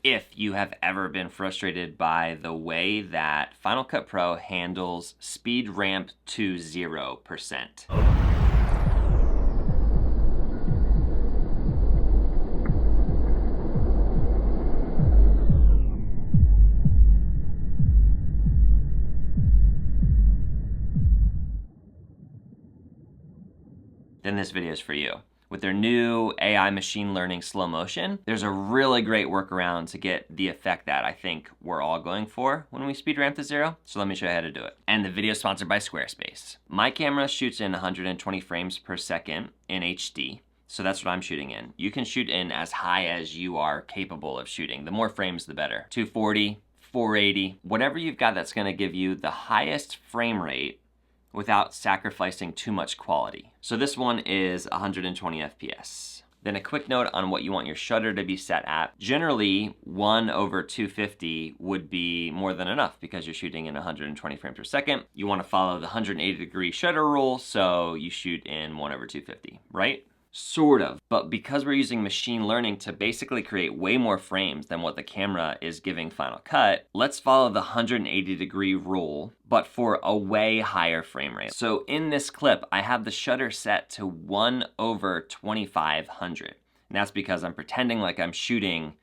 if you have ever been frustrated by the way that Final Cut Pro handles speed ramp to 0%. Then this video is for you. With their new AI machine learning slow motion, there's a really great workaround to get the effect that I think we're all going for when we speed ramp to 0. So let me show you how to do it. And the video is sponsored by Squarespace. My camera shoots in 120 frames per second in HD. So that's what I'm shooting in. You can shoot in as high as you are capable of shooting. The more frames, the better. 240, 480, whatever you've got that's gonna give you the highest frame rate without sacrificing too much quality. So this one is 120 FPS. Then a quick note on what you want your shutter to be set at. Generally, 1/250 would be more than enough because you're shooting in 120 frames per second. You wanna follow the 180-degree shutter rule, so you shoot in 1/250, right? Sort of, but because we're using machine learning to basically create way more frames than what the camera is giving Final Cut, let's follow the 180-degree rule, but for a way higher frame rate. So in this clip, I have the shutter set to 1/2500. And that's because I'm pretending like I'm shooting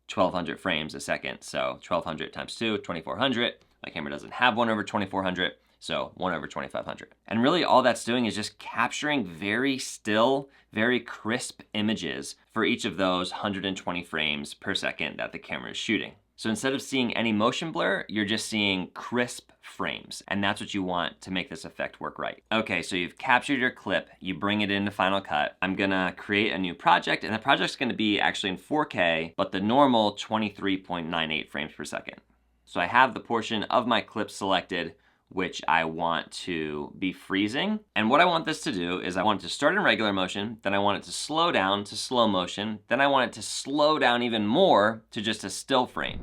1200 frames a second. So 1200 times 2, 2400. My camera doesn't have 1/2400. So 1/2500. And really all that's doing is just capturing very still, very crisp images for each of those 120 frames per second that the camera is shooting. So instead of seeing any motion blur, you're just seeing crisp frames. And that's what you want to make this effect work right. Okay, so you've captured your clip, you bring it into Final Cut. I'm gonna create a new project, and the project's gonna be actually in 4K, but the normal 23.98 frames per second. So I have the portion of my clip selected which I want to be freezing. And what I want this to do is I want it to start in regular motion, then I want it to slow down to slow motion, then I want it to slow down even more to just a still frame.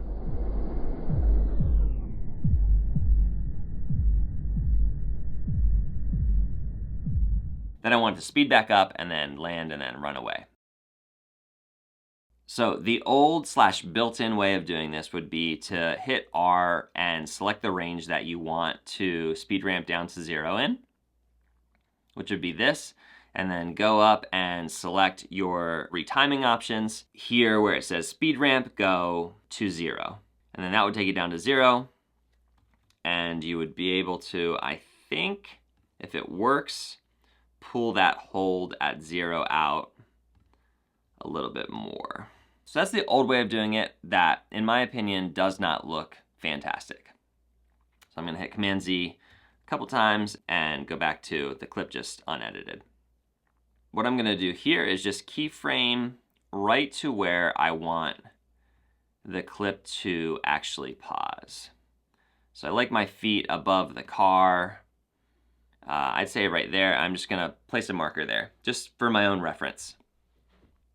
Then I want it to speed back up and then land and then run away. So the old/built-in way of doing this would be to hit R and select the range that you want to speed ramp down to 0 in, which would be this, and then go up and select your retiming options. Here where it says speed ramp, go to 0. And then that would take you down to 0, and you would be able to, I think, if it works, pull that hold at 0 out a little bit more. So that's the old way of doing it that, in my opinion, does not look fantastic. So I'm gonna hit Command Z a couple times and go back to the clip just unedited. What I'm gonna do here is just keyframe right to where I want the clip to actually pause. So I like my feet above the car. I'd say right there. I'm just gonna place a marker there, just for my own reference.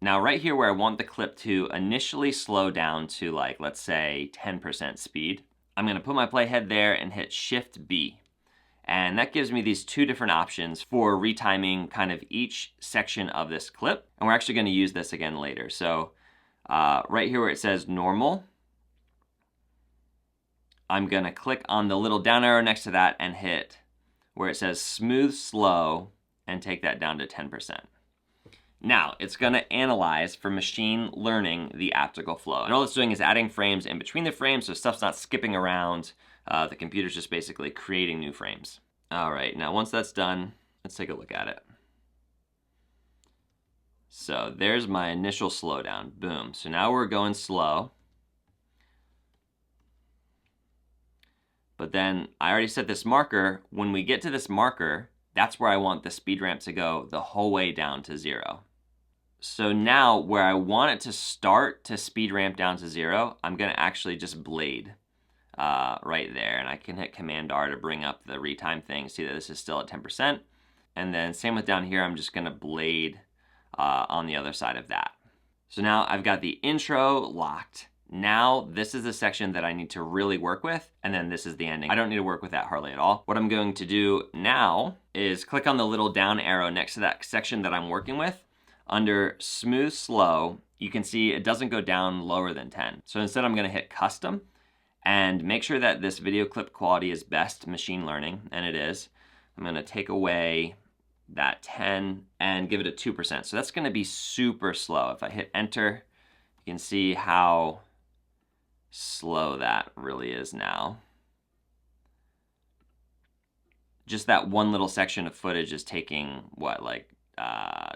Now right here where I want the clip to initially slow down to, like, let's say 10% speed, I'm gonna put my playhead there and hit Shift B. And that gives me these two different options for retiming kind of each section of this clip. And we're actually gonna use this again later. So right here where it says normal, I'm gonna click on the little down arrow next to that and hit where it says smooth slow and take that down to 10%. Now, it's gonna analyze for machine learning the optical flow. And all it's doing is adding frames in between the frames so stuff's not skipping around. The computer's just basically creating new frames. All right, now once that's done, let's take a look at it. So there's my initial slowdown, boom. So now we're going slow. But then I already set this marker. When we get to this marker, that's where I want the speed ramp to go the whole way down to 0. So now where I want it to start to speed ramp down to 0, I'm gonna actually just blade right there. And I can hit Command R to bring up the retime thing, see that this is still at 10%. And then same with down here, I'm just gonna blade on the other side of that. So now I've got the intro locked. Now this is the section that I need to really work with, and then this is the ending. I don't need to work with that hardly at all. What I'm going to do now is click on the little down arrow next to that section that I'm working with. Under smooth slow, you can see it doesn't go down lower than 10. So instead I'm gonna hit custom and make sure that this video clip quality is best machine learning, and it is. I'm gonna take away that 10 and give it a 2%. So that's gonna be super slow. If I hit enter, you can see how slow that really is now. Just that one little section of footage is taking, what, like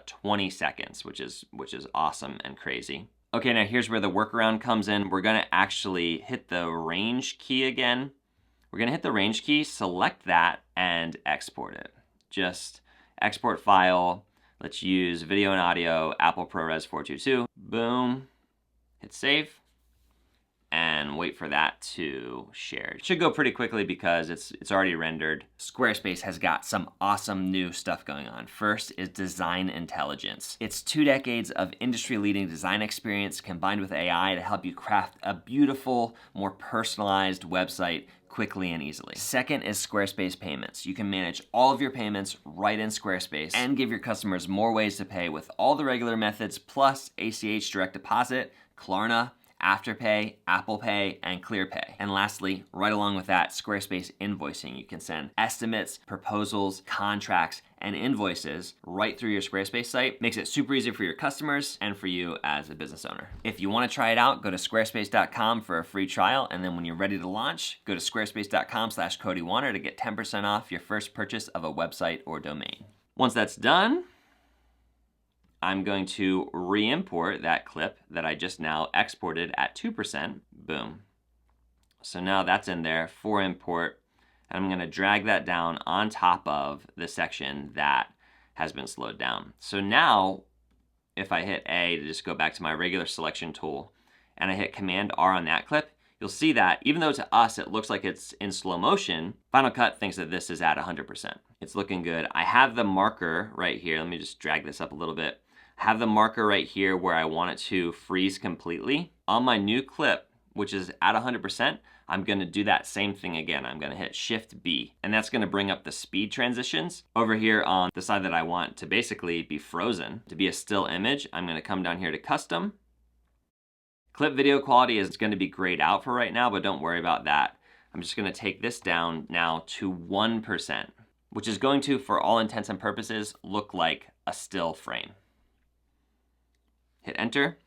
20 seconds, which is awesome and crazy. Okay, now here's where the workaround comes in. We're gonna actually hit the range key again. We're gonna hit the range key, select that, and export it. Just export file. Let's use video and audio, Apple ProRes 422. Boom, hit save, and wait for that to share. It should go pretty quickly because it's already rendered. Squarespace has got some awesome new stuff going on. First is design intelligence. It's 2 decades of industry-leading design experience combined with AI to help you craft a beautiful, more personalized website quickly and easily. Second is Squarespace Payments. You can manage all of your payments right in Squarespace and give your customers more ways to pay with all the regular methods plus ACH direct deposit, Klarna, Afterpay, Apple Pay, and ClearPay. And lastly, right along with that, Squarespace invoicing. You can send estimates, proposals, contracts, and invoices right through your Squarespace site. Makes it super easy for your customers and for you as a business owner. If you want to try it out, go to squarespace.com for a free trial, and then when you're ready to launch, go to squarespace.com/CodyWarner to get 10% off your first purchase of a website or domain. Once that's done, I'm going to re-import that clip that I just now exported at 2%. Boom. So now that's in there for import. And I'm gonna drag that down on top of the section that has been slowed down. So now, if I hit A to just go back to my regular selection tool, and I hit Command R on that clip, you'll see that even though to us it looks like it's in slow motion, Final Cut thinks that this is at 100%. It's looking good. I have the marker right here. Let me just drag this up a little bit. I have the marker right here where I want it to freeze completely. On my new clip, which is at 100%, I'm gonna do that same thing again. I'm gonna hit Shift B, and that's gonna bring up the speed transitions. Over here on the side that I want to basically be frozen, to be a still image, I'm gonna come down here to Custom. Clip video quality is gonna be grayed out for right now, but don't worry about that. I'm just gonna take this down now to 1%, which is going to, for all intents and purposes, look like a still frame. Hit enter.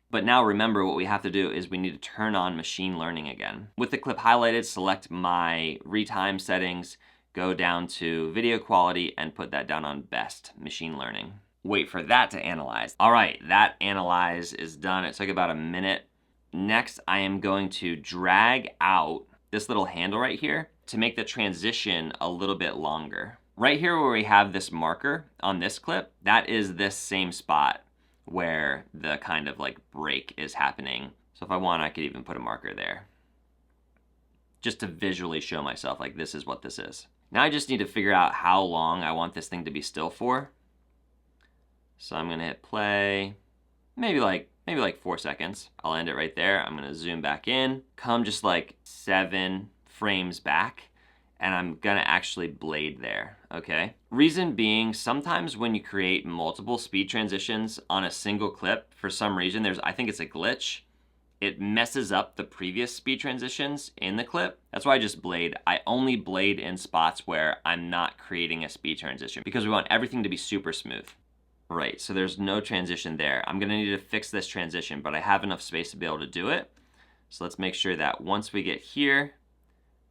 But now remember what we have to do is we need to turn on machine learning again. With the clip highlighted, select my retime settings, go down to video quality and put that down on best machine learning. Wait for that to analyze. All right, that analyze is done. It took about a minute. Next, I am going to drag out this little handle right here to make the transition a little bit longer. Right here where we have this marker on this clip, that is this same spot where the kind of like break is happening. So if I want, I could even put a marker there just to visually show myself like this is what this is. Now I just need to figure out how long I want this thing to be still for. So I'm gonna hit play, maybe like 4 seconds. I'll end it right there. I'm gonna zoom back in, come just like 7 frames back, and I'm gonna actually blade there, okay? Reason being, sometimes when you create multiple speed transitions on a single clip, for some reason, I think it's a glitch, it messes up the previous speed transitions in the clip. That's why I just blade. I only blade in spots where I'm not creating a speed transition because we want everything to be super smooth. Right, so there's no transition there. I'm gonna need to fix this transition, but I have enough space to be able to do it. So let's make sure that once we get here,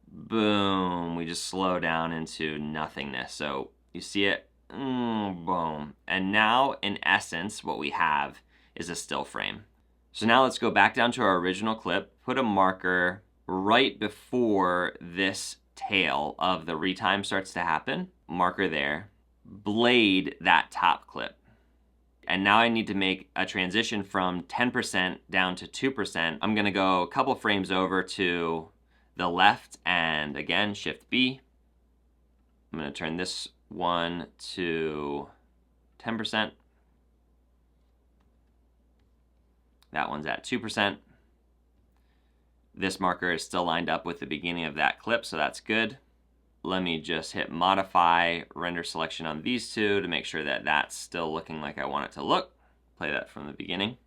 boom, we just slow down into nothingness. So you see it, boom. And now, in essence, what we have is a still frame. So now let's go back down to our original clip, put a marker right before this tail of the retime starts to happen, marker there, blade that top clip. And now I need to make a transition from 10% down to 2%. I'm gonna go a couple frames over to the left, and again, Shift B. I'm gonna turn this one to 10%. That one's at 2%. This marker is still lined up with the beginning of that clip, so that's good. Let me just hit modify, render selection on these two to make sure that that's still looking like I want it to look. Play that from the beginning.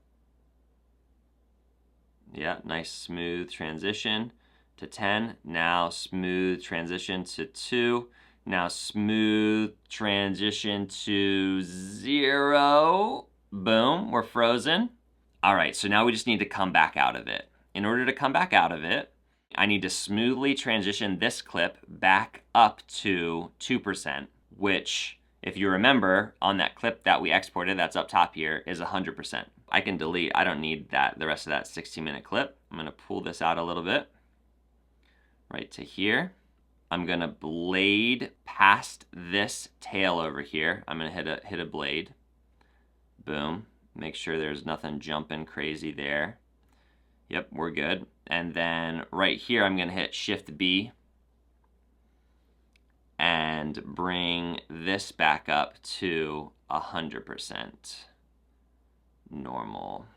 Yeah, nice smooth transition to 10. Now smooth transition to 2. Now smooth transition to 0. Boom, we're frozen. All right, so now we just need to come back out of it. In order to come back out of it, I need to smoothly transition this clip back up to 2%, which, if you remember, on that clip that we exported that's up top here is 100%. I can delete, I don't need the rest of that 16-minute clip. I'm gonna pull this out a little bit, right to here. I'm gonna blade past this tail over here. I'm gonna hit a blade. Boom. Make sure there's nothing jumping crazy there. Yep, we're good. And then right here, I'm gonna hit Shift B and bring this back up to 100% normal.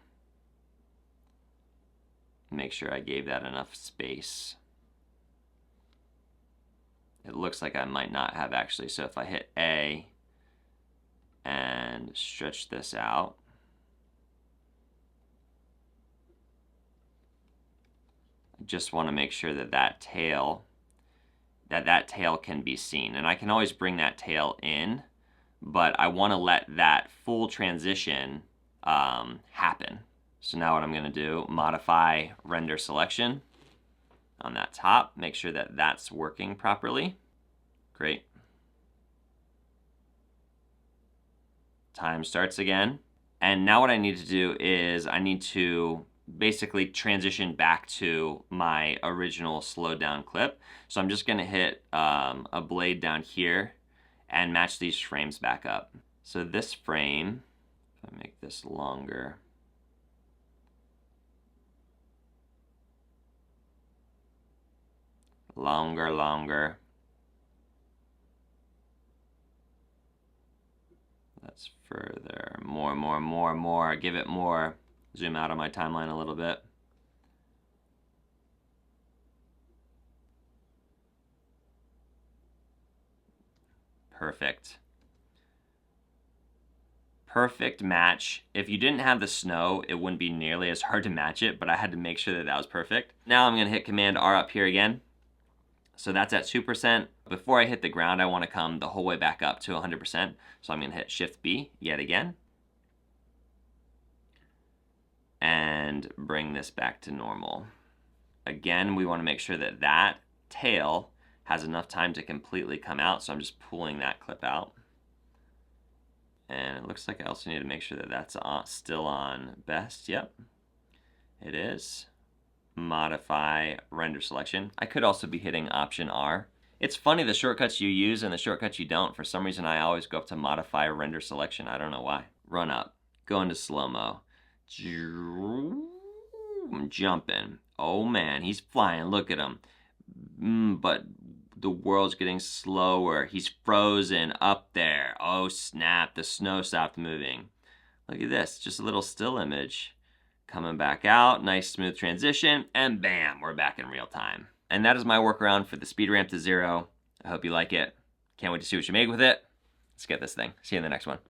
Make sure I gave that enough space. It looks like I might not have actually, so if I hit A and stretch this out, I just want to make sure that that tail can be seen. And I can always bring that tail in, but I want to let that full transition happen. So now what I'm going to do, modify render selection on that top, make sure that that's working properly. Great. Time starts again. And now what I need to do is I need to basically transition back to my original slowed down clip. So I'm just gonna hit a blade down here and match these frames back up. So this frame, if I make this longer, longer. That's further, more. Give it more. Zoom out on my timeline a little bit. Perfect. Perfect match. If you didn't have the snow, it wouldn't be nearly as hard to match it, but I had to make sure that that was perfect. Now I'm gonna hit Command R up here again. So that's at 2%. Before I hit the ground, I want to come the whole way back up to 100%. So I'm going to hit Shift B yet again. And bring this back to normal. Again, we want to make sure that that tail has enough time to completely come out. So I'm just pulling that clip out. And it looks like I also need to make sure that that's still on best. Yep, it is. Modify render selection. I could also be hitting Option R. It's funny the shortcuts you use and the shortcuts you don't. For some reason I always go up to modify render selection. I don't know why. Run up. Go into slow-mo. I'm jumping. Oh man, he's flying. Look at him. But the world's getting slower. He's frozen up there. Oh snap, the snow stopped moving. Look at this, just a little still image. Coming back out, nice smooth transition, and bam, we're back in real time. And that is my workaround for the speed ramp to 0. I hope you like it. Can't wait to see what you make with it. Let's get this thing. See you in the next one.